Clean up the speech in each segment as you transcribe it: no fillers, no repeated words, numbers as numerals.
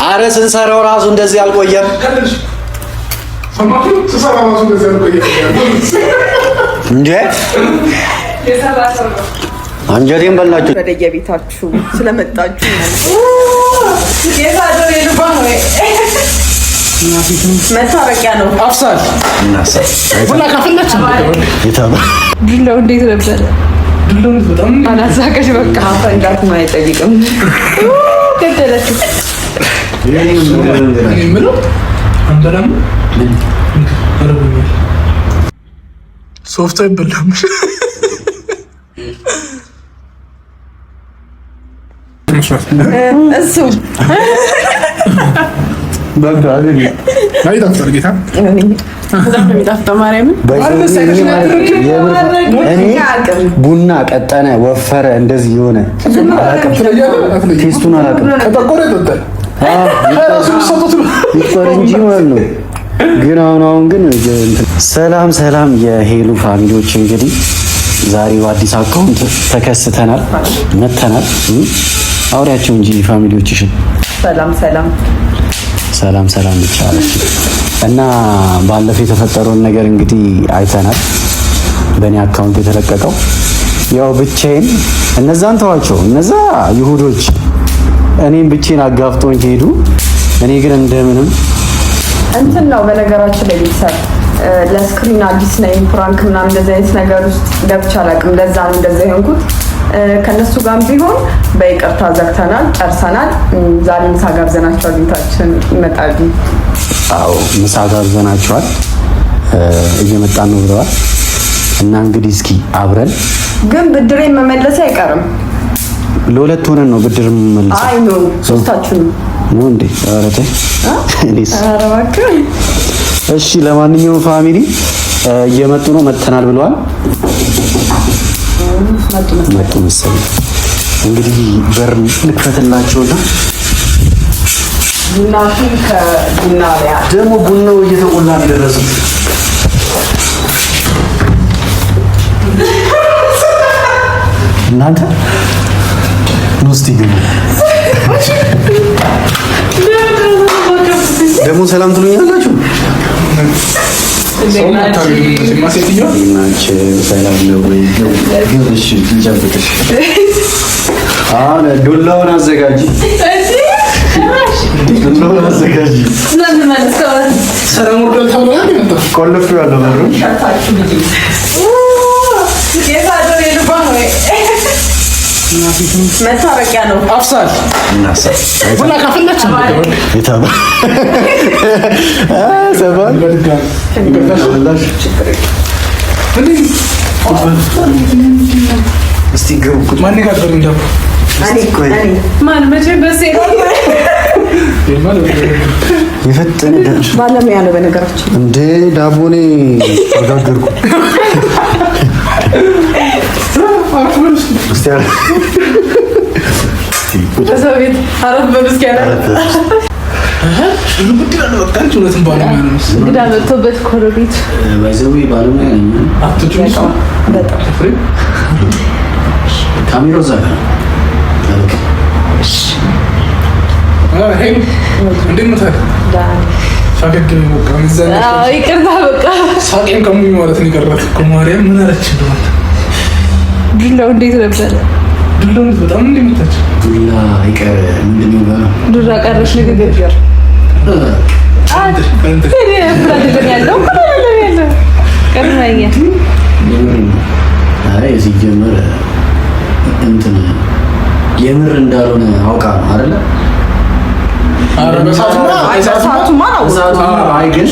አረ ስንሰራው ራሱ እንደዚህ አልቆየም። እንዴ አንጀቴን በላችሁ። ወደ የቤታችሁ ስለመጣችሁ መታረቂያ ነው። አፍሳል ቡና ካፈላች ዱላው እንዴት ነበረ? ዱላው በጣም አላዛቀሽ። በቃ አፈንዳት ነው አይጠይቅም። ገደለችው። ምነው አንተንም ሶፍት አይበላም። እሱ በቃ አይደል? አይታፈር ጌታ ቡና ቀጠነ ወፈረ እንደዚህ የሆነ ቴስቱን አላውቅም። እንጂ ማለት ነው። ግን አሁን ግን ሰላም የሄሉ ፋሚሊዎች እንግዲህ ዛሬ በአዲስ አካውንት ተከስተናል መተናል። አውሪያቸው እንጂ ፋሚሊዎችሽን። ሰላም ይቻላል። እና ባለፈው የተፈጠረውን ነገር እንግዲህ አይተናል። በእኔ አካውንት የተለቀቀው ያው ብቻዬን እነዛን ተዋቸው፣ እነዛ ይሁዶች እኔም ብቻዬን አጋፍጦኝ ሄዱ። እኔ ግን እንደምንም እንትን ነው። በነገራችን ላይ ቤተሰብ ለስክሪን አዲስ ነኝ። ፕራንክ ምናምን እንደዚህ አይነት ነገር ውስጥ ገብቼ አላውቅም። ለዛ ነው እንደዛ የሆንኩት። ከነሱ ጋር ቢሆን በይቅርታ ዘግተናል፣ ጨርሰናል። ዛሬ ምሳ ጋብዘናቸዋል፣ ቤታችን ይመጣሉ። አዎ ምሳ ጋብዘናቸዋል፣ እየመጣን ነው ብለዋል። እና እንግዲህ እስኪ አብረን ግን ብድሬ መመለስ አይቀርም። ለሁለት ሆነን ነው ብድር መመለስ። አይ ነው ሶስታችሁ ነው እንዴ? ኧረ ተይ እሺ። ለማንኛውም ፋሚሊ እየመጡ ነው፣ መተናል ብለዋል። መጡ መሰለኝ። እንግዲህ በር ልክፈትላቸውና ቡና ደግሞ ቡናው እየተቆላ ደረሰ። እናንተ ኑስቲ ግን ደግሞ ሰላም ትሉኛላችሁ። ዱላውን አዘጋጅ። መታረቂያ ነው። አፍሳል ቡና ካፈላች እስቲ ገቡ። ማን ጋር እንደው ማን መቼ በሴት የፈጠነ ባለሙያ ነው። በነገራችን እንደ ዳቦኔ አጋገርኩ። ቤት አረፍ በብስኪ ያለ እንግዳ መጥቶበት ኮረቤት ባይዘዊ ባለሙያ ነኝ። ካሜራው እዛ ጋር ሳቄን ከሙኝ ማለት ነው የቀረት እኮ ማርያም። ምን አለች? ዱላው እንዴት ነበረ? ዱላው በጣም እንደምታች ዱላ ይቀር ምንድን ነው? ዱላ ቀረሽ ንግግር ያለው ቀርማኛ አይ ሲጀመር እንትን የምር እንዳልሆነ አውቃ ነው አይደለ? ሳቱማ ነው አይ ግን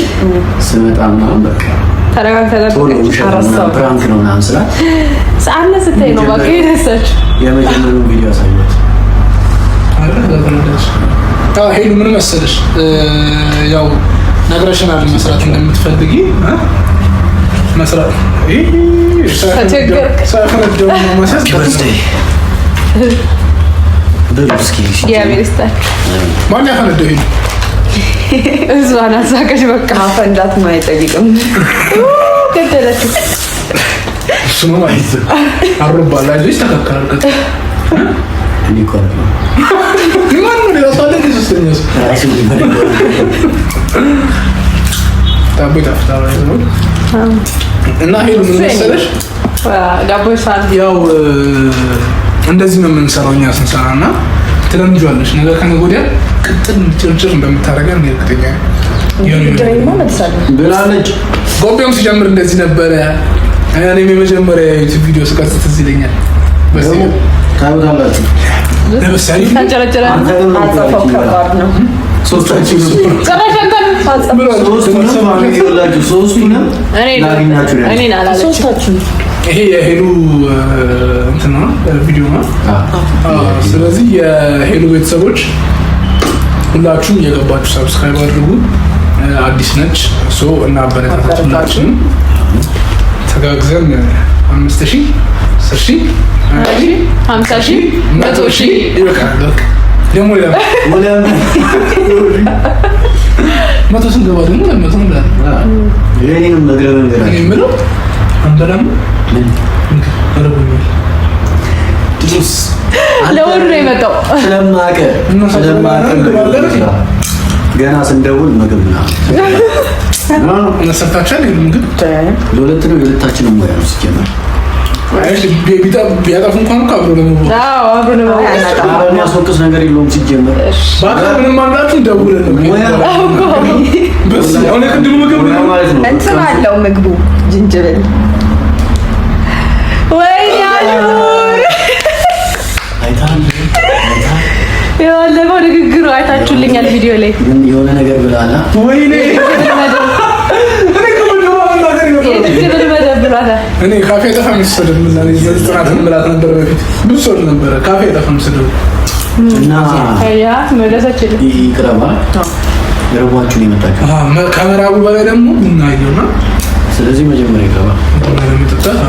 ስመጣማ በቃ ፕራንክ ነው ምናምን ስላት ሰዓት ስታይ ነው በቃ የደረሰችው። የመጀመሪያውን ቪዲዮ አሳየኋት። ሄሉ ምን መሰለሽ፣ ያው ነግረሽናል መስራት እንደምትፈልጊ መስራት ማን ያፈነደው? ሄሉ እሷን አሳቀሽ። በቃ አፈንዳት ነው አይጠይቅም። ገደለችው። እሱ ነው ማለት አሮባላ ልጅ ተከከረ ዳቦ ይጣፍጣል እና ሄሉ ምን መሰለሽ ዳቦ ይሳል ያው እንደዚህ ነው የምንሰራው እኛ ስንሰራ እና ትለምጂዋለሽ ነገር ከነገ ወዲያ ቅጥል ጭርጭር እንደምታደርገን እርግጠኛ ብላለች። ጎቤም ሲጀምር እንደዚህ ነበረ። እኔም የመጀመሪያ ዩቲዩብ ቪዲዮ ስቀርጽ ትዝ ይለኛል። በዚህ ታውቃላችሁ ለምሳሌ ይሄ የሄሉ እንትን ነው ቪዲዮ ነው። ስለዚህ የሄሉ ቤተሰቦች ሁላችሁም እየገባችሁ ሰብስክራይብ አድርጉ። አዲስ ነች እና አበረታታችሁ። ሁላችንም ተጋግዘን 5000 10,000 50,000 100,000 ይበቃል። ደግሞ ሌላ 100 ስንገባ ደግሞ 100 እንላለን። ይሄንን መግረም እኔ የምለው አንበላም ለወሩ ነው የመጣው። ስለማቀ ገና ስንደውል ምግብ ና እነሰርታችን ምግብ ለሁለት ነው የሁለታችንም ሙያ ነው ሲጀመር። ቢያጠፉ እንኳን እኮ አብሮ ነው የሚያስወቅስ ነገር የለውም ሲጀመር። በአካል ምንም አላችሁ ደውለን ነው አሁን የቅድሙ ምግብ ማለት ነው እንትን አለው ምግቡ ጅንጅብል ወይ ያሉር የባለፈው ንግግሩ አይታችሁልኛል ቪዲዮ ላይ የሆነ ነገር ብላላ ወይኔ እኔ ካፌ ጠፋ መስደብ ምናምን ዘጥራት ምላት ነበር በፊት ብዙ ሰው ነበር ካፌ ጠፋ መስደብ እና ያ መለሰችል ይቅረባ የረቧችሁን ይመጣችሁ ካሜራው በላይ ደግሞ ቡና ይየውና ስለዚህ መጀመሪያ ይገባ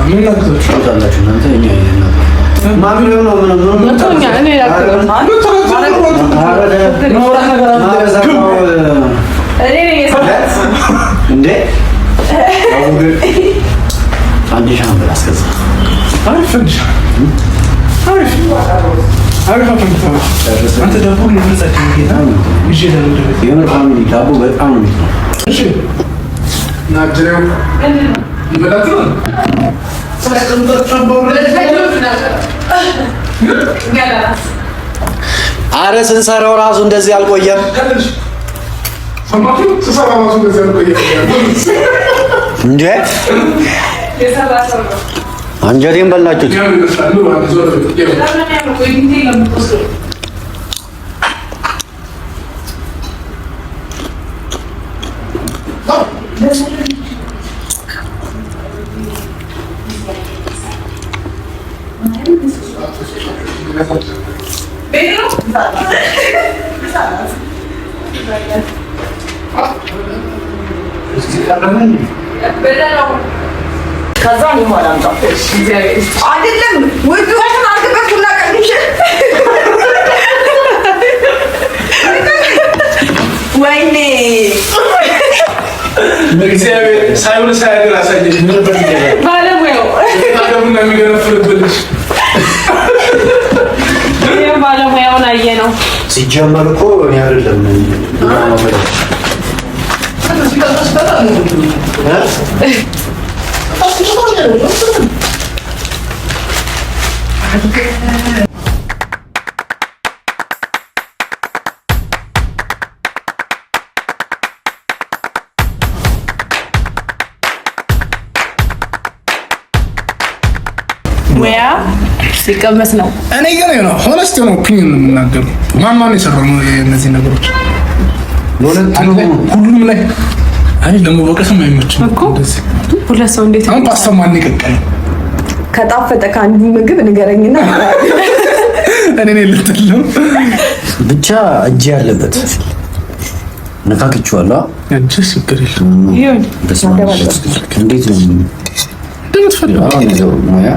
ምን ናገዛችሁ ታላችሁ እናንተ እኛ አይደልና ማግኘው ነው ምን ቶኛ እኔ ያከረ እንዴ ፋንዲሻ ነበር አስከዛ አሪፍ ፋንዲሻ አሪፍ አንተ ዳቦ ለምንጻችሁ ጌታ ይዤ ለምንድነው የምር ፋሚሊ ዳቦ በጣም ነው የሚለው። እሺ ናጅሬው ይበላል አረ ስንሰራው ራሱ እንደዚህ አልቆየም እንዴ አንጀቴን በላችሁት። ከዛ ነው ማለት ነው አይደለም ወይ ወይስ አልተበኩና ቀንሽ ወይኔ እግዚአብሔር ሳይሆን ሳያገር አሳየሽ ምን በልኝ ባለሙያው ታደሙና የሚገነፍልብልሽ ባለሙያውን አየነው ሲጀመር እኮ እኔ አይደለም ሙያ ሲቀመስ ነው። እኔ ግን ነው ሆነስት ነው ኦፒኒየን ነው የምናገረው። ማን የሰራው ነው እነዚህ ነገሮች? ሁሉም ላይ አይ ደግሞ በቀሰም አይመችም እኮ ሁለት ሰው እንዴት አሁን ፓስታ ማን ይቀቀል ከጣፈጠ ከአንዱ ምግብ ንገረኝና እኔ ነኝ ልትለው ብቻ እጅ ያለበት ነካክቼዋለሁ። አንቺስ ችግር የለም ይሁን እንዴት ነው እንደምትፈልገው አሁን ነው ሙያ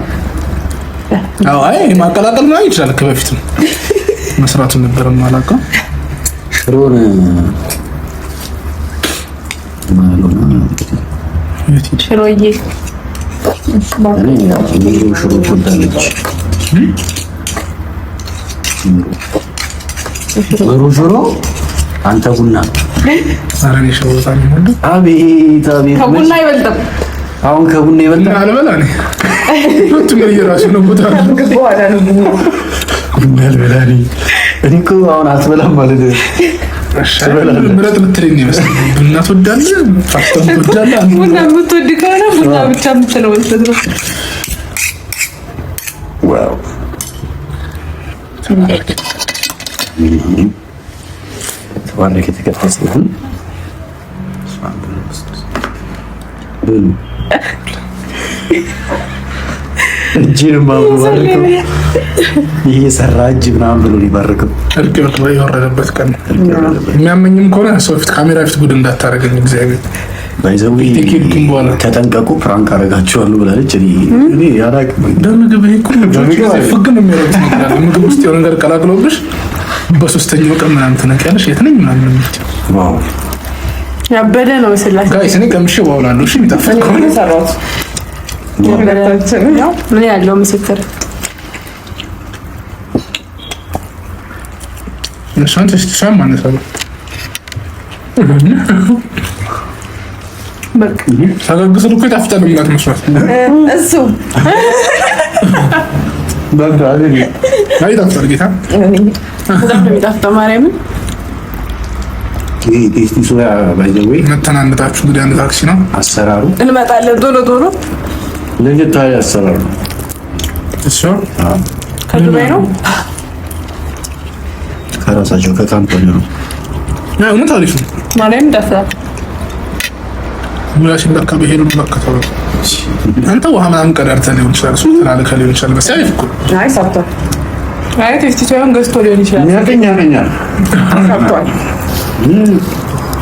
አይ ማቀላቀል ነው ይችላል። ከበፊትም መስራቱ ነበር ማላቀው ሽሮን ሽሮዬ እኔ ሽሮ ትወዳለች። ሽሮ አንተ ቡና አረኔ ሸውታ ነው። አቤት አቤት ከቡና አይበልጥም። አሁን ከቡና ይበልጣል። አልበላ እኔ ሁለቱም የራሱ ነው ቦታ በኋላ ነው ቡና አልበላ እኔ እኮ አሁን አትበላም ማለት ነው። ምረጥ ብትለኝ ይመስላል። ቡና ትወዳለህ? ፓስታ ትወዳለህ? ቡና የምትወድ ከሆነ ቡና ብቻ የምትለው እንትን ነው። ዋው ተባረክ የተቀደሰ ይሁን። እጅንም ባረከው ይሄ ሰራ እጅ ምናምን ብሎ ሊባርከው እርግጥ ወይ የወረደበት ቀን የሚያመኝም ከሆነ ሰው ፊት ካሜራ ፊት ጉድ እንዳታረገኝ እግዚአብሔር ባይዘው ተጠንቀቁ፣ ፕራንክ አደርጋችኋለሁ ብላለች። እኔ ያራቅ በምግብ ይሄ ሁሉ ፍግ ነው የሚያደርጉት ነገር አለ። ምግብ ውስጥ የሆነ ነገር ቀላቅሎብሽ በሶስተኛው ቀን ምናምን ትነቂያለሽ። የት ነኝ ምናምን ነው የምትይው። ዋው ያበደ ነው ስላሴ ጋይስ እኔ ቀምሼ ዋውላለሁ። እሺ የሚጣፍጥ ከሆነ ሰራሁት ምን ያለው ምስክር እሷን ተስተሻም ማለት ነው። ሳጋግስ እኮ ይጣፍጣል ምናምን መስራት እሱ በቃ አይደል? አይ ይጣፍጣል ጌታ በጣም ነው የሚጣፍጠው ማርያምን። ይሄ ቴስቲ ሶያ ባይዘው መተናነታችሁ እንግዲህ አንድ ታክሲ ነው አሰራሩ። እንመጣለን ቶሎ ቶሎ ለየት ያለ አሰራሩ እሱ ከዱባይ ነው ከራሳቸው ከካምፓኒ ነው። እውነት አሪፍ ነው ማርያም ይጣፍጣል። ሙላሽ ለካ በሄዱ ለካተው አንተ ውሃ ምናምን ቀዳርተህ ሊሆን ይችላል። እሱ ተላልከ ሊሆን ይችላል። በስ አሪፍ እኮ አይ ሳብቷል። አይ ቴስቲ ሶያን ገዝቶ ሊሆን ይችላል። ያገኛል ሳብቷል።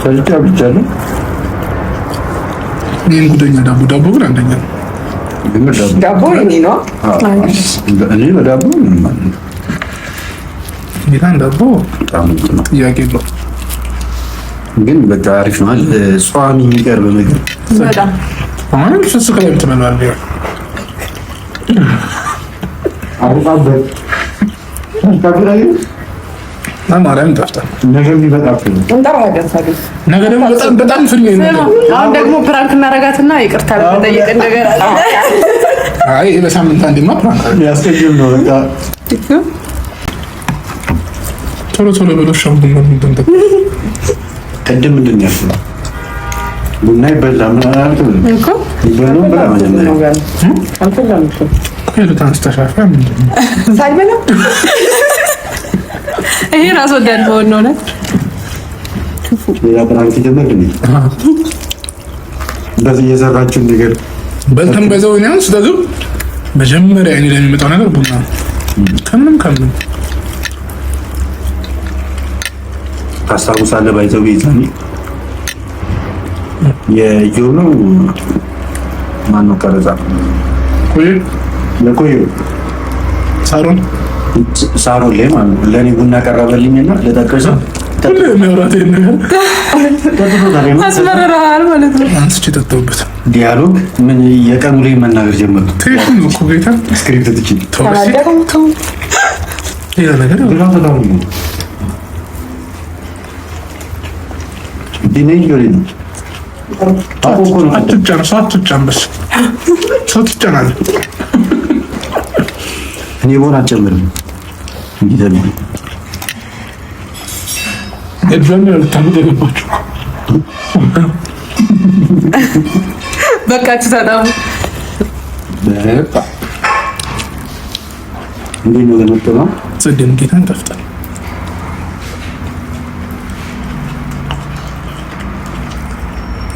ሰልጣ ብቻ ነው። ይሄን ጉደኛ ዳቦ ግን አንደኛ ነው። ዳቦ እኔ ነው እኔ በዳቦ ምን ማለት ነው? ጌታን ዳቦ በጣም ነው ጥያቄ የለውም። ግን በቃ አሪፍ ነው። ጿሚ የሚቀርብ ምግብ በጣም አሁን ፍስክ ላይ የምትበላው አውጣበት ታብራዩ ማርያም ይጣፍጣል። ነገ የሚበጣብኝ እንጠራለን። ነገ ደግሞ በጣም ፍሪ ነው። አሁን ደግሞ ፕራንክ እናረጋትና ይቅርታ ለመጠየቅ እንደገና አይ በሳምንት አንዴማ ፕራንክ ያስቀየም ነው። በቃ ቶሎ ብሎ ሻምቡን ነው ቅድም ምንድን ነው ያልኩት? ቡና ይበላ ምናምን አልኩት እኮ ይበላው ብላ መጀመሪያ አልፈላም እኮ ከሉት አንስተሻፋ ምንድን ነው ሳይበላ ይሄ ራስ ወዳድ በሆነ ነው። ሌላ ፕራንክ ጀመር እንዴ? በዚህ የሰራችሁን ነገር በልተን በዛው ነው ስለዚህ መጀመሪያ እኔ ለሚመጣው ነገር ቡና ከምንም ታስታውሳለህ? ባይዘው ይዛኒ የጆሮ ማነው ቀረጻ ለቆዩ ሳሮን ላይ ማለት ነው። ለእኔ ቡና ቀረበልኝና ለጠቀሰው አስመረራል ማለት ነው። አንስቼ ጠጣሁበት። ዲያሎግ ምን የቀኑ ላይ መናገር ጀመርኩ። ስክሪፕት ትችል ሌላ ነገር ሰው ትጫናለህ። እኔ ቦን አልጨምርም። በቃ ተሳዳሙ። እንዴት ነው ለመጥተው ጽድን ጌታን ጠፍጣል።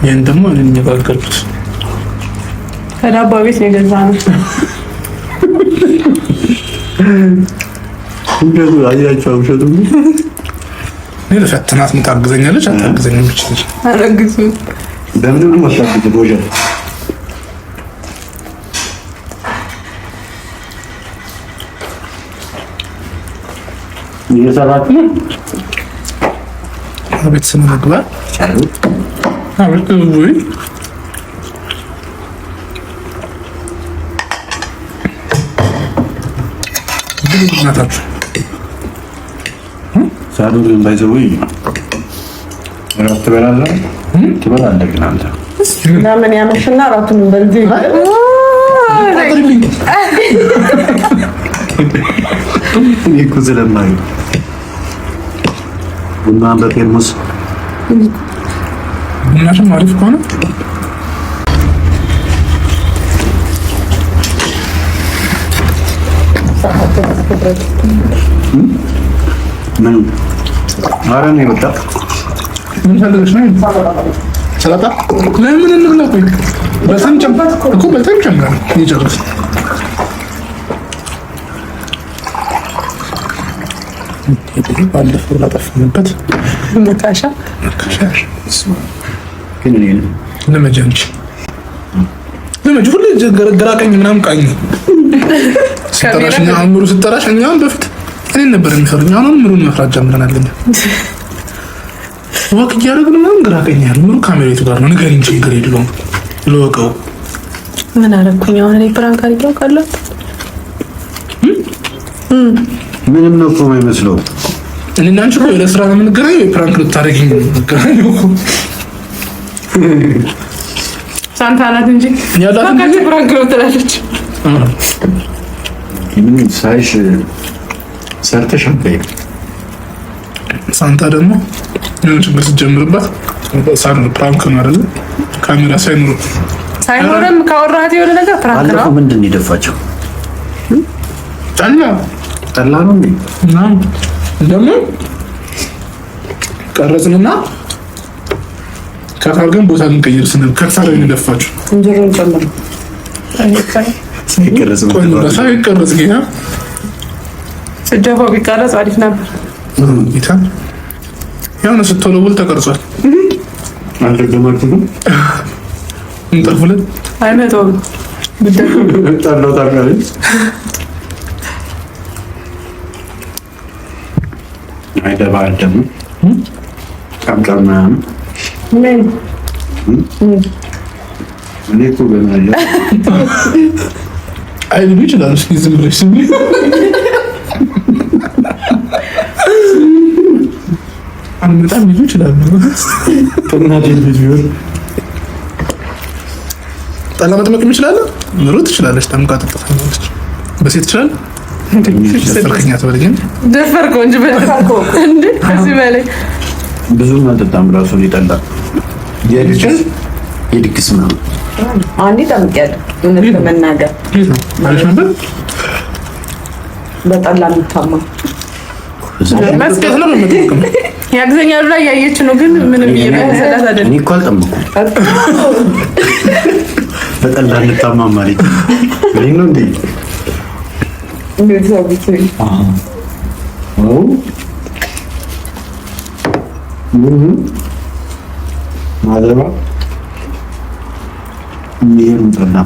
ይሄን ደግሞ እኔ ጋገርኩት ከዳቦ ቤት ነው የገዛነው። እንደው አያቸው ውሸቱ እኔ ለፈተናት ታግዘኛለች አታግዘኝም ብቻ አረግዙ በምን ነው ማሳደግ ቦጃ እየሰራችሁ አቤት ስነ ምግባር አቤት ወይ እናታችሁ ሳዶርን ባይዘው እራት ትበላለህ? ትበላለህ ግን አንተ እና ምን ያመሽና እራቱን በልዚ እኔ እኮ ስለማይ ቡና በቴርሙስ ቡናሽም አሪፍ ከሆነ ምን አረን ይወጣ ምን ፈልገሽ ነው? ሰላጣ ለምን እንብላ? ቆይ በጣም ጨምራት እኮ በጣም ጨምራት ይጨርስ። ባለፈው ላጠፋንበት መካሻ ግን እኔ ለመጀንች ሁሉ ግራ ቀኝ ምናምን ቃኝ ስጠራሽኛ አምሩ ስጠራሽ እኛውን በፊት እኔን ነበር የሚፈሩኝ። አሁን ምሩን መፍራት ጀምረናል። ወክ እያደረግን ምናምን ግራ ቀኝ ያለ ምሩ ካሜራቱ ጋር ነው። ንገሪኝ ችግር የለውም ልወቀው። ምን አደረኩኝ? አሁን እኔ ፕራንክ አድርጌው ካለው ምንም ነው እኮ የማይመስለው። እኔና አንቺ እኮ ለስራ ነው የምንገናኘው። የፕራንክ ልታደርጊኝ ነው የምንገናኘው እኮ ሳንታ ናት እንጂ ያላት እንጂ ፕራንክ ነው ትላለች። ምን ሳይሽ ሰርተሽ አንተይ ሳንታ ደግሞ ምን ችግር ስትጀምርባት ሳን ፕራንክ ነው አይደል? ካሜራ ሳይኖርም ካወራሃት የሆነ ነገር ፕራንክ ነው። ምንድን ነው የደፋቸው? ጠላ ነው እንዴ? ደግሞ ቀረጽንና ከታርገን ቦታ ልንቀይር ስንል ከታር ነው የደፋችሁ። እንጀራውን ጨምር ሳይቀረጽ ጌታ ስደፋው ቢቀረጽ አሪፍ ነበር። ጌታ ያው ነው ስትወለውል ተቀርጿል። አልደገማችሁም? እንጠፉልን አይመጣውም ጠላው ታውቃለች። አይደባደም ቀምቀም ምን እኔ እኮ ገና አይሉ ይችላል። እስኪ ዝም ብለሽ ስሚ። በጣም ልጁ ይችላል። ከናዲ ልጅ ይሁን ጠላ መጥመቅ ይችላል። ምሩ ትችላለች። ተምቃ ተጠፋለች። በሴት ይችላል። ደፈርከኛ ተበለኝ ደፈርከው እንጂ በደፈርኩ እንዴ ከዚህ በላይ ብዙ ማጠጣም ራሱ ይጠላ የድግስ ምናምን አንዴ ጠምቄያለሁ። እውነት ለመናገር ማለት ነበር በጠላ የምታማ መስከት ነው የምትጠቀም ያግዘኛል ላይ ያየች ነው። ግን ምንም እየመሰላት አይደለም። እኔ እኮ አልጠመኩም። በጠላ እንታማ ማለት ነው እንዴ? እንደዚህ አብቼ ማዘባ ይሄን ጠላ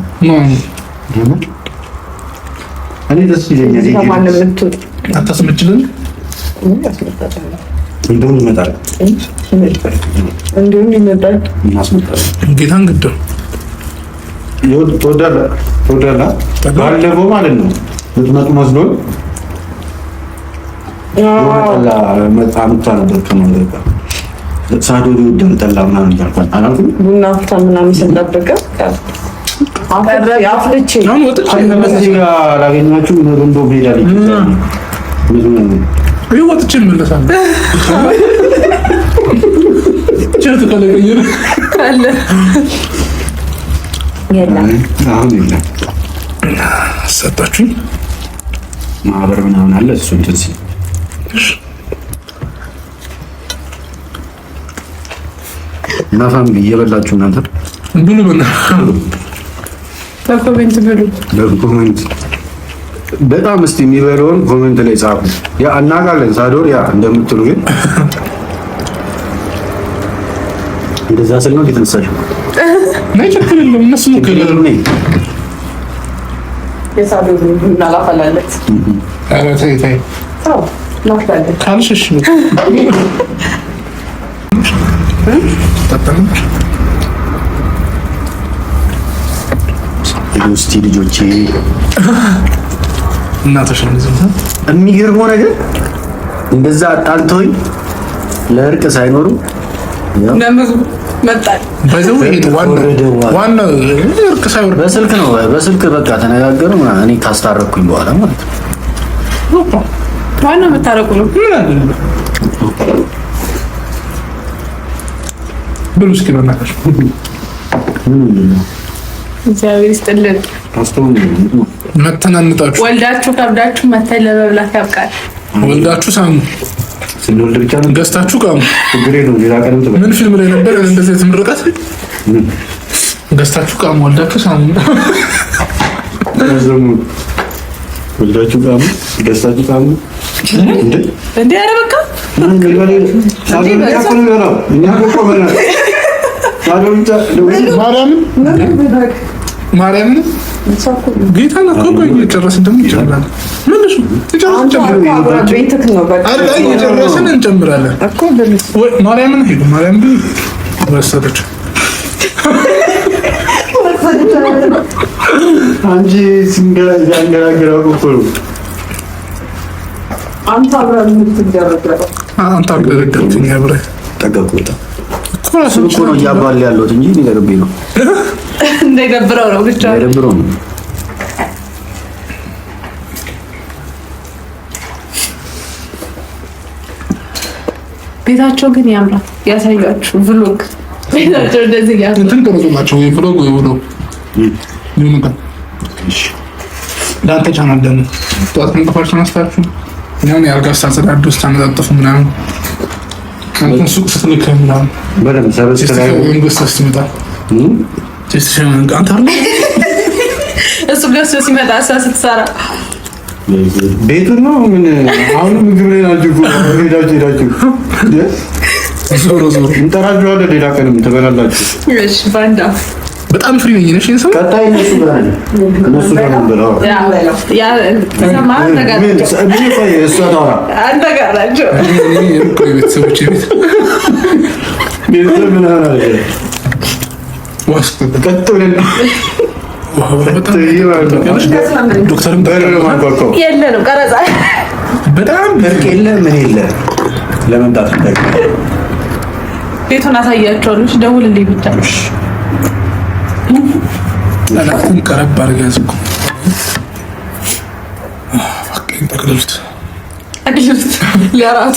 እኔ ደስ ይለኛል። ከማንም የምትውጥ አታስመችልን እንደውም ይመጣል እንደውም ይመጣል እናስመጣለን። ጌታን ግደው ተወዳላ ባለፈው ማለት ነው ልትመጡ መስሎን አምጥታ ነበር ከማለት ጋር ሳዶሪ ወደን ጠላ ምናምን እያልኳት አላልኩም። ቡና አፍታ ምናምን ስንጠብቅ አፍልቼ እዚህ ጋር ላገኛችሁ ሮንዶ ሄዳለች። ወጥቼ እመለሳለሁ። ቸት ከለቀየር አለ የለም አሁን የለም ሰጣችሁኝ ማህበር ምናምን አለ። እሱ እንትን ሲል እና ፋሚሊ እየበላችሁ እናንተ ብሉ በኮሜንት ብሉ። በኮሜንት በጣም እስቲ የሚበለውን ኮሜንት ላይ ጻፉ። ያ እናውቃለን ሳዶር ያ እንደምትሉ ግን እንደዛ ስል ነው የተነሳሽው። ናይ ችግር የለም እነሱ ነው ከለሩ ነኝ የሳዶር ቡና ላፈላለት ኧረ ተይ ተይ ታው ማፍላለች ካልሽሽ ተጠጣን እስቲ ልጆቼ እናቶች ነው ዝምታ የሚገርመው ነገር እንደዛ አጣልተውኝ ለእርቅ ሳይኖሩ ለምግብ መጣል ባይዘው ዋናው እርቅ ሳይወርድ በስልክ በቃ ተነጋገሩ። እኔ ካስታረኩኝ በኋላ ማለት ነው። ዋናው መታረቁ ነው። ብሉ እስኪ በእናትሽ እግዚአብሔር ይስጥልን። መተናንጣችሁ ወልዳችሁ ከብዳችሁ መተን ለመብላት ያብቃል። ወልዳችሁ ሳሙ ስንወልድ ብቻ ነው ገዝታችሁ ቃሙ። ችግር የለውም። ሌላ ቀንም ትበል። ምን ፊልም ላይ ነበር እንደዚህ ትምርቀት ገዝታችሁ ቃሙ፣ ወልዳችሁ ሳሙ። ወልዳችሁ ቃሙ፣ ገዝታችሁ ቃሙ። እንዴ ኧረ በቃ ማርያምን ጌታ ነው እኮ እየጨረስን ደግሞ እንጨምራለን። ምንሽ እየጨረስን እንጨምራለን እኮ ማርያምን ሄዱ ማርያም ግን ወሰደች። አንቺ ሲንገራገራው እኮ ነው። አንተ አብረን የምትደረገው አንተ አብረን አብረን ተቀቆጣ እኮ ነው እያባል ያለሁት እንጂ ሊደርብኝ ነው። እንደደብረው ነው ብቻ እንደደብረው ነው። ቤታቸው ግን ያምራል። ያሳያችሁ vlog ቤታቸው እንደዚህ ያምራል። እንትን ቀርጾላቸው ወይ vlog ወይ vlog ይሁንካ። እሺ ዳንተ ቻናል ደግሞ ጧት እንቅፋችሁ ተነስታችሁ ያን ያርጋ ሳጸዳዱ ስታነጣጥፉ ምናምን አንተን ሱቅ ስትልክ ምናምን በደምብ ሰብስክራይብ መንግስት ስትመጣ አንተ አይደል እሱ ገዝቶ ሲመጣ ስትሰራ ቤቱን ነው ምን አሁን ምግብ ላይ ናችሁ ሄዳችሁ ዞሮ እንጠራችኋለን። ሌላ ቀንም ትበላላችሁ። እሺ ባንዳ በጣም ፍሪ ነኝ ነሽ እንሰማ ቀጣይ እነሱ ጋር ነበር ያ ሰማህ ነገር ምን ቆይ እሷ ታወራ አንተ ጋር ናቸው ቆይ ቤተሰቦቼ ቤተሰብ ምን አለ ዋስ ቀጥለን ዶክተርም የለንም ቀረጻ በጣም በርቅ የለ ምን የለ ለመምጣት ቤቱን አሳያቸዋለሁ። ደውልልኝ ብቻ ለላትን ቀረብ አድርገህ ያዝኩ። ጠቅልሉት ለራሱ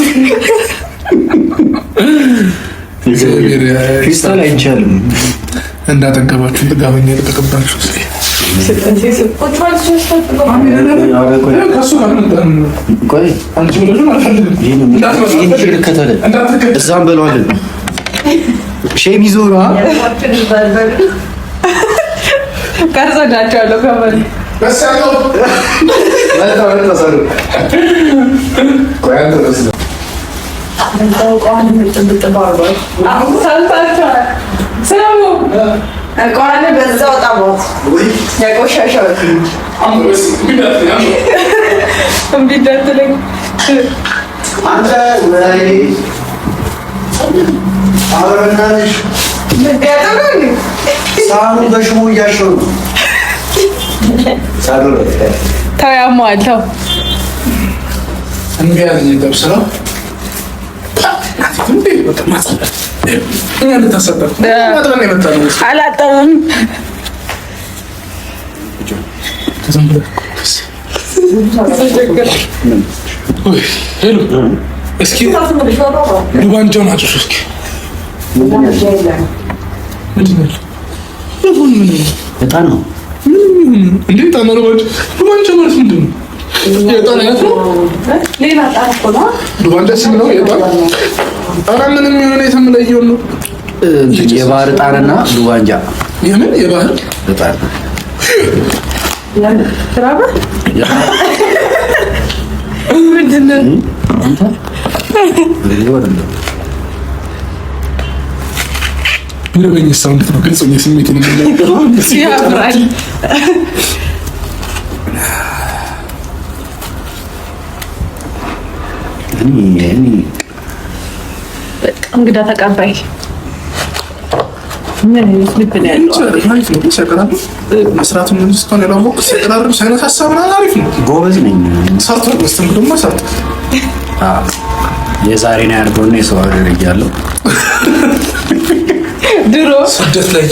ፊስታል አይቻልም። እንዳጠገባችሁ ጥጋበኛ ልቀቅባችሁ። እዛም በለዋለን ሼም ይዞ ቀርጸናቸዋለሁ ከበል ቋን በዛው ጣቦት ያቆሻሻው እምቢደትልኝ አንተ ወራይ አብረናሽ ምገጠሩኝ ሳሙ በሽሙ እያሸው ሳሉ ተው ያሟል ተው እንቢያለኝ ተብስራ እንዴ በጣም እኛ ልታሰጣት ማጥራን የመጣው አላጠምም ሄሎ እስኪ ዱባንጫውን አጭሱ እስኪ በጣም ነው እንዴ ጣና ዱባንጫ ማለት ምንድን ነው? የጣና አይነት ነው። ሌላ ጣና ዱባንጫ ስም ነው የጣና ኧረ ምንም የሆነ የተመለየው ነው። የባህር ጣንና ዱባንጃ የምን የባህር ጣን ትራባ ምንድን ነው አንተ ቢረበኝ ሰው እንዴት ነው ግልጽ ነው ስሜት ነው ያምራል። እኔ እንግዳ ተቀባይ ምን ልብ ነው ያለው መስራቱን እንስቶን ያለው ሲቀራረብ ሳይነሳሳ ምናምን አሪፍ ነው። ጎበዝ ነኝ። ሰርቶ መስተንግዶ ደግሞ ሰርቶ የዛሬ ነው ያድርገውና የሰው ሀገር እያለሁ ድሮ ስደት ላይ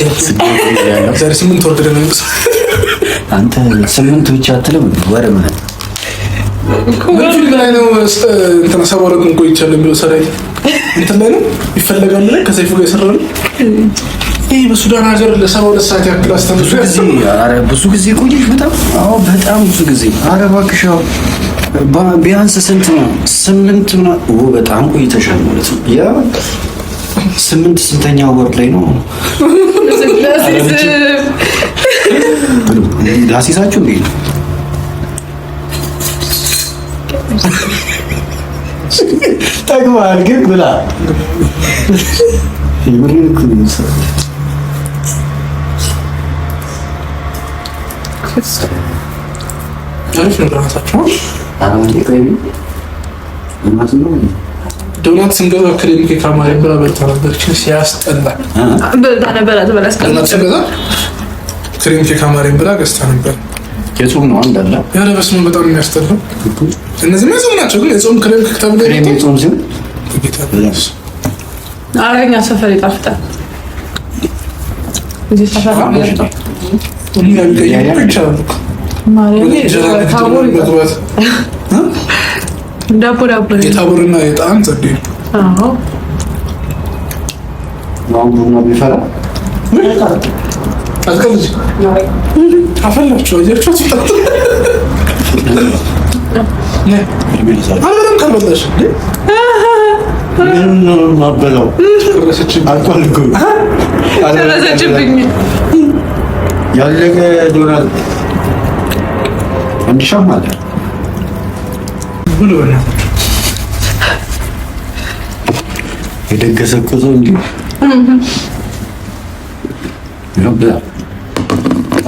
ያለው ዛሬ 8 ወር ድረስ ነው። አንተ 8 ብቻ አትልም ወር ምን ፊልም ላይ ነው እንትና ሰባረቁን ቆይቻለሁ የሚለው ሰራይ እንትን ላይ ነው ይፈለጋል ላይ ከሰይፉ ጋር የሰራው ይሄ በሱዳን ሀገር ለ72 ሰዓት ያክል አስተምሮ ብዙ ጊዜ ቆየሽ። በጣም ብዙ ጊዜ። ኧረ እባክሽ ቢያንስ ስንት ነው? 8 ነው። በጣም ቆይተሻል ማለት ነው። ያ 8 ስንተኛ ወር ላይ ነው? ላሲሳችሁ እንዴ? ጠግባል ግን ብላ ይምሪን ኩንስ አሪፍ ነው። ራሳቸው ዶናት ስንገዛ ክሬም ኬክ አማሪ ብላ በልታ ነበር። ሲያስጠላ ዶናት ስንገዛ ክሬም ኬክ አማሪ ብላ ገዝታ ነበር። የጾም ነው አንዳለ ያለ በስመ በጣም የሚያስጠላው እነዚህ የጾም ናቸው። ግን የጾም ክሬም ኬክ ተብሎ ክሬም የጾም ሲሆን አረኛ ሰፈር ይጣፍጣል። እዚህ ሰፈር ነው ያለው የታቦርና የጣዕም ጸዴ አትቀልጅ አፈላችሁ አያችሁ አልበለም ካልበላሽ ማበላው ጨረሰችብኝ። ያለቀ ዶናት እንዲሻም አለ ብሎ በእናትህ የደገሰ እኮ ሰው እንዲህ ይኸውልህ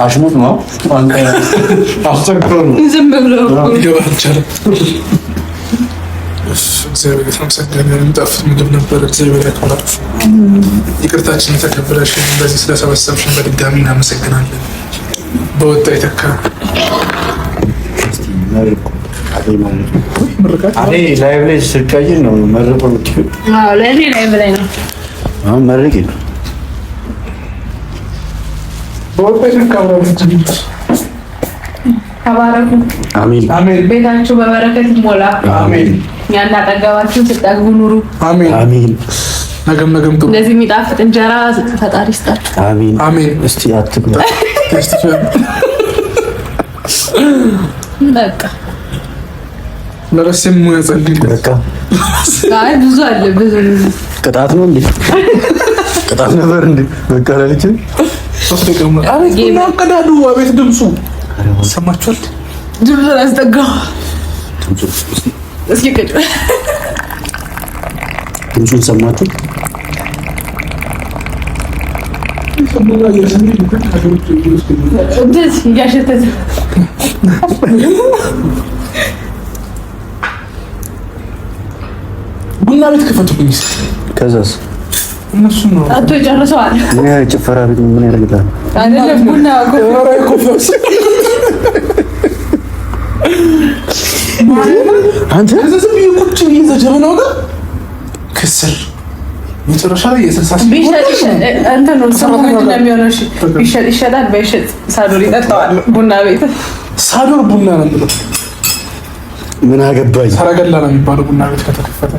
አሽሙጥ ነው። አስተካክሎ ነው ዝም ብሎ ይገባል ይቻላል። እግዚአብሔር የተመሰገነ የሚጣፍጥ ምግብ ነበር። እግዚአብሔር ያክብራችሁ። ይቅርታችንን ተቀብለሽ እንደዚህ ስለሰበሰብሽን በድጋሚ እናመሰግናለን። በወጣ የተካ እኔ ላይቭ ላይ ስቀይር ነው መርቆ የምትይው? አዎ ለእኔ ላይቭ ላይ ነው። አሁን መርቂ ነው። በወጣ የተካ ተባረኩ። አሜን አሜን። ቤታችሁ በበረከት ይሞላ። አሜን። ያና ጠገባችሁ ስጠግቡ ኑሩ። አሜን አሜን። ነገም ጥሩ እንደዚህ የሚጣፍጥ እንጀራ ፈጣሪ ይስጣችሁ። አሜን አሜን። እስቲ አትግባ በቃ ለረሴም ሙያ ጸልይ። በቃ አይ ብዙ አለ ብዙ ቅጣት ነው እንዴ? ቅጣት ነበር እንዴ? በቃ ለልጅ ሶስት ደቂቃ አሬ ቀዳዱ አቤት ድምፁ ሰማችኋል? ድምፁን አስጠጋው። እስኪ ቅጭ ድምፁን ሰማችሁ? እንደዚህ እያሸተተ ቡና ቤት ከፈቱብኝ። ከዛስ እነሱ ነው አቶ ጨርሰዋል። ምን ጭፈራ ቤት ምን ያደርግልሃል? አይደለም ቡና ኮፈስ አንተ ከዚህ ብዬ ቁጭ ብዬ ዘጀበናው ጋር ከሰል መጨረሻ ላይ የ60 እንትን ነው ሰው ምንድን ነው የሚሆነው? እሺ ቢሸጥ ይሸጣል፣ ባይሸጥ ሳዶር ይጠጣዋል። ቡና ቤት ሳዶር ቡና ነው የሚለው። ምን አገባኝ? ሰረገላ ነው የሚባለው ቡና ቤት ከተከፈተ።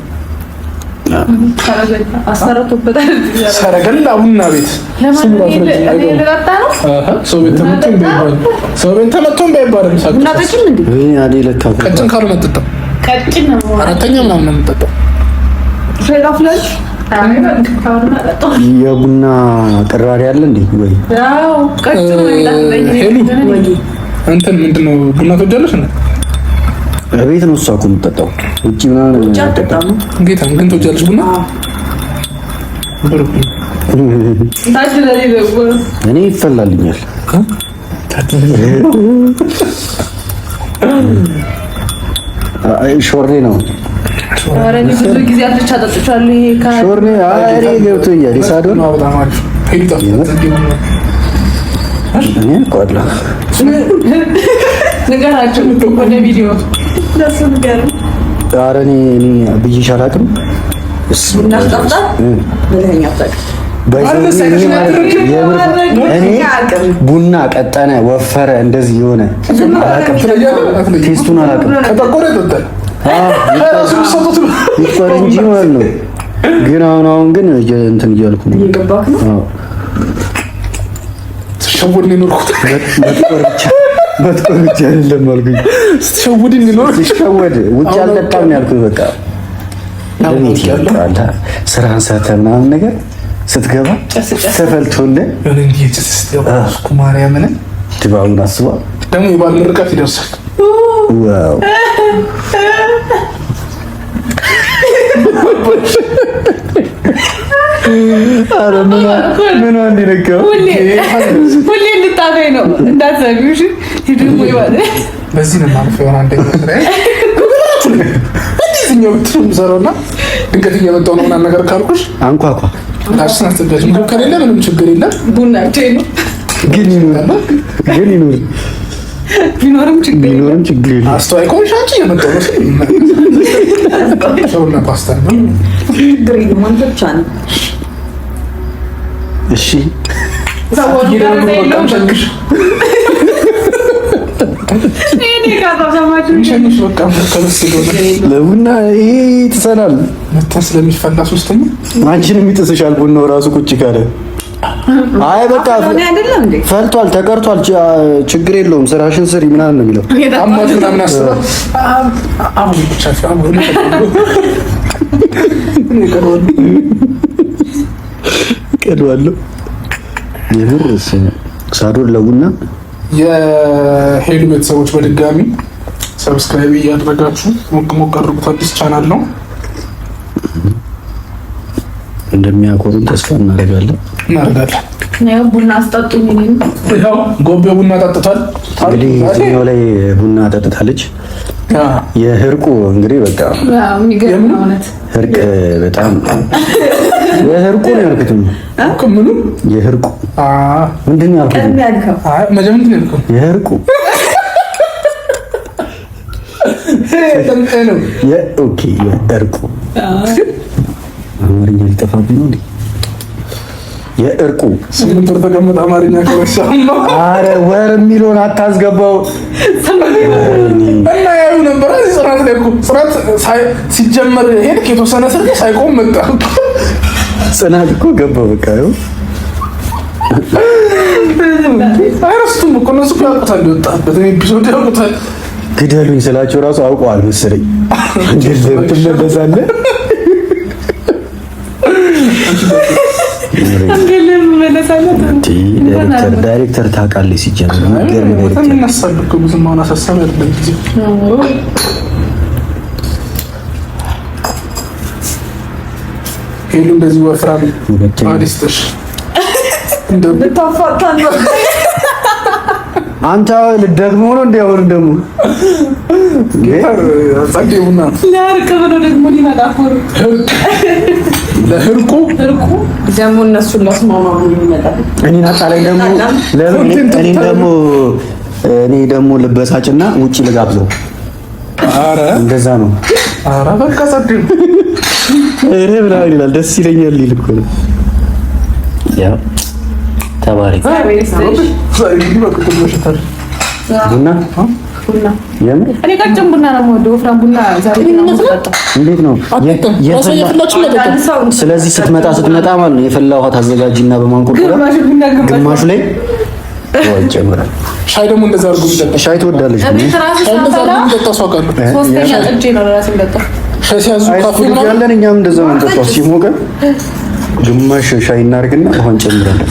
አሰረቶበታል። ሰረገላ ቡና ቤት ሰው ቤት ተመቶም ባይባልም ቡና ጠጪም እንዴ? ቀጭን ካልሆነ አትጠጣም። ቀጭን ነው አራተኛ ምናምን ነው የምጠጣው። የቡና ቅራሪ አለ እንዴ? ወይ ሄሉ እንትን ምንድን ነው ቡና ትወጃለሽ? ቤት ነው እሷ እኮ የምትጠጣው። ውጭ ምናምን ጌታ ግን ትወጃለሽ ቡና? እኔ ይፈላልኛል። ሾርኔ ነው ብዙ ጊዜ አጥቻ ጠጥቻለሁ። ሾርኔ አሬ ገብቶኛል። ሳዶን እኔ ቆላ ንገራቸው ወደ ቪዲዮ ደስ ንገር። ኧረ እኔ ብዬሽ አላውቅም። እናስጠጣ ብለኸኝ አታውቅም። እኔ ቡና ቀጠነ ወፈረ እንደዚህ የሆነ ቴስቱን አላውቅም። ይቆር እንጂ ማለት ነው። ግን አሁን ግን እንትን እያልኩ ነው። መጥቆር ብቻ አይደለም አልኩኝ። ስትሸወድ ውጭ አልጠጣም ያልኩኝ። በቃ ስራህን ሰርተህ ምናምን ነገር ስትገባ ተፈልቶልህ ማርያምን ድባቡን አስበው። ደግሞ የባል ምርቃት ይደርሳል። ዋው አረ ምን እንዲነካው ሁሌ እንድታገኝ ነው እንዳትዘጊው። እሺ ሂዱም ይባል በዚህ ነው ማለት ነው። አንደኛ ስራዬ እንደዚህኛው ብትም ዘሮና ድንገት እየመጣው ነው ምናምን ነገር ካልኩሽ አንኳኳ ታሽና ተደጅ ምግብ ከሌለ ምንም ችግር የለም። ቡና ቴኑ ግን ይኑር ቢኖርም ችግር የለም። አስተዋይ ከሆንሽ አንቺ እየመጣው ነው ሰውና ፓስታ ነው ግሪን ማንተቻ ነው። እሺ ሰውን ጋር ነው ሸንሽ ለቡና ይሄ ትሰናል መታስ ለሚፈላ ሶስተኛ አንቺንም ይጥስሻል። ቡናው ራሱ ቁጭ ካለ አይ በቃ ፈልቷል፣ ተቀርቷል፣ ችግር የለውም ስራሽን ስሪ ምናምን ነው የሚለው። አማት ምናምን አስባ አሁን ብቻ አሁን ቀድዋለሁ የምርስ ሳዶር ለቡና የሄዱ ቤተሰቦች በድጋሚ ሰብስክራይብ እያደረጋችሁ ሞቅ አድርጉት። አዲስ ቻናል ነው። እንደሚያኮሩን ተስፋ እናደርጋለን። ያው ቡና አስጠጡኝ። ያው ጎቤ ቡና ጠጥቷል። እንግዲህ እዚህኛው ላይ ቡና ጠጥታለች። የህርቁ እንግዲህ በቃ ህርቅ በጣም የህርቁ ነው ያልኩት። ምኑ የህርቁ ምንድን ነው ያልኩት? የህርቁ ኦኬ የእርቁ አማርኛ ሊጠፋብኝ ነው እንዴ? የእርቁ ስምንት ወር ተቀመጠ አማርኛ ከረሻማ። አረ ወር የሚለውን አታስገባው እና ያዩ ነበር እዚህ ጽናት ላይ እኮ ጽናት ሲጀመር ሄድክ የተወሰነ ስር ሳይቆም መጣ። ጽናት እኮ ገባ በቃ ነው። አይረስቱም እኮ እነሱ እኮ ያውቁታል፣ የወጣበት ኤፒሶድ ያውቁታል። ግደሉኝ ስላቸው ራሱ አውቀዋል መሰለኝ። እንደዚህ ትመለሳለህ ዳይሬክተር ታውቃለች ሲጀምር ሄሉ እንደዚህ ወፍራም አዲስጥሽ እንደምታፋታን ነው። አንተ ልትደግሞ ነው እንዴ? አሁን ደግሞ ጸጌውና ለእርቅ ብሎ ደግሞ ሊመጣ እኮ ነው። ለህርቁ ደግሞ እነሱን ለስማማ ብሎ ይመጣል። እኔን አጣላይ ደግሞ እኔ ደግሞ ልበሳጭና ውጪ ልጋብዘው። አረ እንደዛ ነው። አረ በቃ ጸዴው እኔ ብራይ ይላል ደስ ይለኛል ሊል እኮ ነው። ያው ተባረክ ቡና የምር እኔ ቀጭን ቡና ነው የምወደው። ወፍራም ቡና ዛሬ ነው የምጠጣው። እንዴት ነው? ስለዚህ ስትመጣ ማለት ነው የፈላ ውሃ ታዘጋጅና በማንቆርቆር ግማሹ ላይ ወይ ጨምራል። ሻይ ደግሞ እንደዛ አድርጎ ይጠጣ። ሻይ ትወዳለች ሻይ ሲያዙ ካፉ ያለን እኛም እንደዛ ነው የምንጠጣው። ሲሞቀ ግማሽ ሻይ እናርግና ውሃን ጨምራለን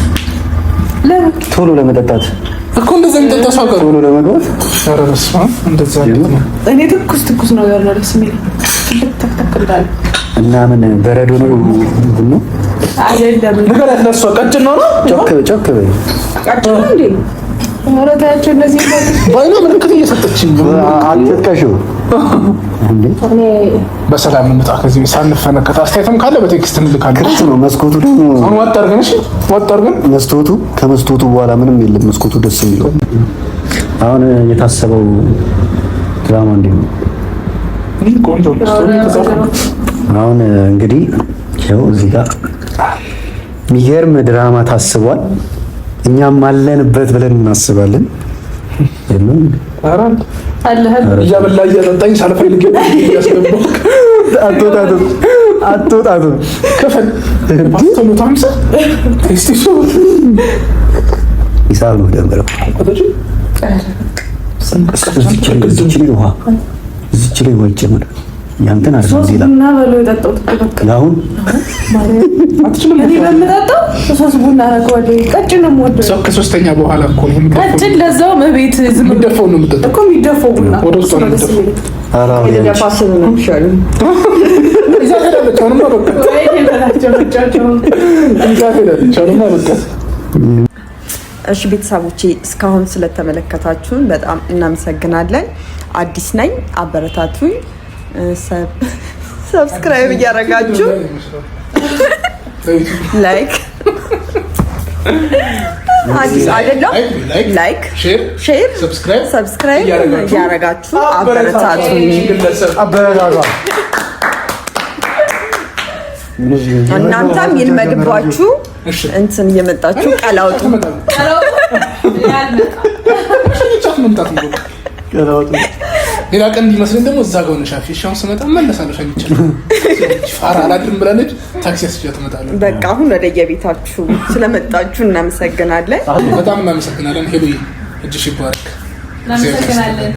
ቶሎ ለመጠጣት እኮ እንደዛ የሚጠጣ ሰው ጋር ቶሎ ለመግባት ያረረስ እንደዛ ነው። እኔ ትኩስ ነው ያለው ደስ የሚል ተከተከታል እና ምን በረዶ ነው ነው አይደለም። ነገር ያለሷ ቀጭን ነው ጮክ በይ ቀጭን እንዴ ወራታቸው እንደዚህ ባይና ምልክት እየሰጠችኝ አትጥቀሽው እንዴ እኔ በሰላም እንጣ ከዚህ ሳንፈነከት አስተያየትም ካለ በቴክስት እንልካለን። ነው መስኮቱ ደግሞ አሁን ወጥ አድርገን መስኮቱ ከመስኮቱ በኋላ ምንም የለም። መስኮቱ ደስ የሚለው አሁን የታሰበው ድራማ እንዴት ነው? ቆንጆ አሁን እንግዲህ ያው እዚህ ጋር የሚገርም ድራማ ታስቧል። እኛም አለንበት ብለን እናስባለን። የለም አራን እያበላ እያጠጣኝ ሳልፈልግ እያስገባሁ አትወጣትም ከፈል ባስተሙ ታምሳ እስቲሱ ይሳል ነው ደምረው እዚች ላይ ወይ ጨምር ያንተን አርሶ ዚላ ቡና በለው የጠጣው ተከከለ አሁን አትችልም እኔ በምጠጣው ሶስት ቡና አረጋለሁ። ቀጭንም ወደ ሰው ከሶስተኛ በኋላ እኮ ነው ቀጭን ለዛው መቤት ዝም የሚደፋው ነው የምጠጣው እኮ የሚደፋው ቡና ወደ ውስጥ ነው የሚደፋው። አራው የደፋስን ነው ይሻላል። እዛ ሄዳለች አሁንማ በቃ ወይ የበላቸው መጫቸው እዛ ሄዳለች አሁንማ በቃ። እሺ ቤተሰቦቼ እስካሁን ስለተመለከታችሁን በጣም እናመሰግናለን። አዲስ ነኝ፣ አበረታቱኝ። ሰብስክራይብ እያደረጋችሁ ላይክ አዲስ አይደለም ላይክ ሼር ሰብስክራይብ እያደረጋችሁ አበረታቱኝ። እናንተም ይልመድባችሁ እንትን እየመጣችሁ ቀላውጡ ሌላ ቀን እንዲመስለኝ ደግሞ እዛ ጋር ነሻፊ ሻውን ስመጣ መለሳለሁ። ሸኝቼ ፋራ አላድርም ብላለች። ታክሲ አስይዣ ትመጣለች። በቃ አሁን ወደ የቤታችሁ ስለመጣችሁ እናመሰግናለን። በጣም እናመሰግናለን። ሄሉ እጅሽ ይባረክ። እናመሰግናለን።